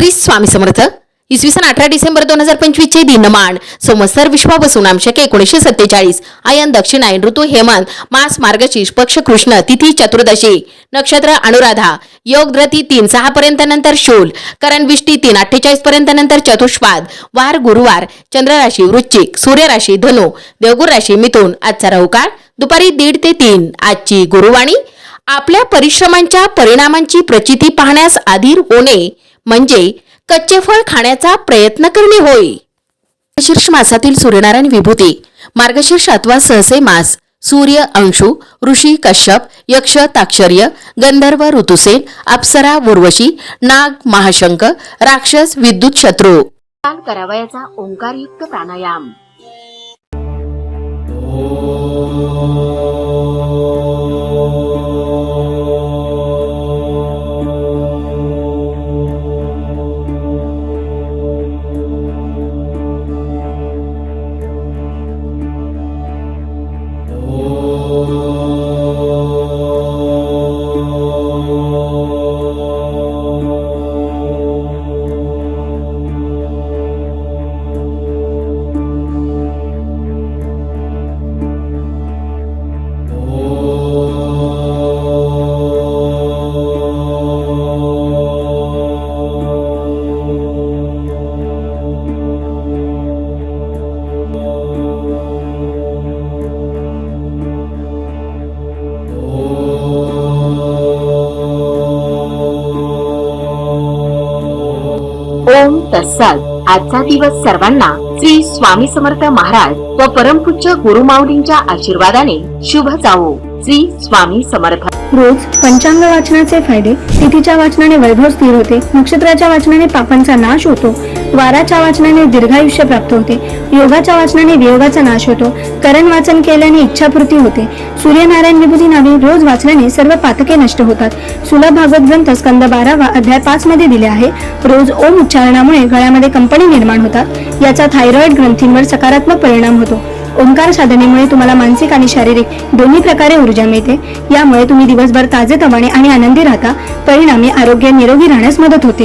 श्री स्वामी समर्थ. इसवी सन 18 डिसेंबर 2025 चे दिनमान संवत्सर विश्वावसु नाम शके 1947. आयन दक्षिणायन ऋतू हेमंत मास मार्गशीर्ष पक्ष कृष्ण तिथी चतुर्दशी नक्षत्र अनुराधा योग द्रती 3:06 पर्यंत नंतर शूल करण विष्टी 3:48 पर्यंत नंतर चतुष्पाद वार गुरुवार चंद्र राशी वृश्चिक सूर्य राशी धनु देवगुर राशी मिथुन. आजचा राहू काळ दुपारी 1:30 ते 3. आजची गुरुवाणी आपल्या परिश्रमांच्या परिणामांची प्रचिती पाहण्यास अधीर होणे म्हणजे कच्चे फळ खाण्याचा प्रयत्न करणे होय. मार्गशीर्ष मासातील सूर्यनारायण विभूती मार्गशीर्ष अथवा सहसे मास सूर्य अंशु ऋषी कश्यप यक्ष ताक्षर्य गंधर्व ऋतुसेन अप्सरा उर्वशी नाग महाशंक राक्षस विद्युत शत्रू. करावयाचा ओंकारयुक्त प्राणायाम. ओम तत्सत. आजचा दिवस सर्वांना श्री स्वामी समर्थ महाराज व परमपूज्य गुरु माऊलींच्या आशीर्वादाने शुभ जावो. श्री स्वामी समर्थ. रोज पंचांग वाचनाचे फायदे. तिथीच्या वाचनाने वैभव स्थिर होते. नक्षत्राच्या वाचनाने पापांचा नाश होतो. वाराच्या वाचनाने दीर्घायुष्य प्राप्त होते. योगाच्या वाचनाने वियोगाचा नाश होतो. करण वाचन केल्याने इच्छापूर्ती होते. सूर्यनारायण विभूती नावे रोज वाचल्याने सर्व पातके नष्ट होतात. सुलभ भागवत ग्रंथ स्कंद 12 अध्याय 5 मध्ये दिले आहे. रोज ओम उच्चारणामुळे गळ्यामध्ये कंपनी निर्माण होतात. याचा थायरॉइड ग्रंथींवर सकारात्मक परिणाम होतो. ओंकार साधनेमुळे तुम्हाला मानसिक आणि शारीरिक दोन्ही प्रकारे ऊर्जा मिळते. यामुळे तुम्ही दिवसभर ताजेतवाने आणि आनंदी राहता. परिणामी आरोग्य निरोगी राहण्यास मदत होते.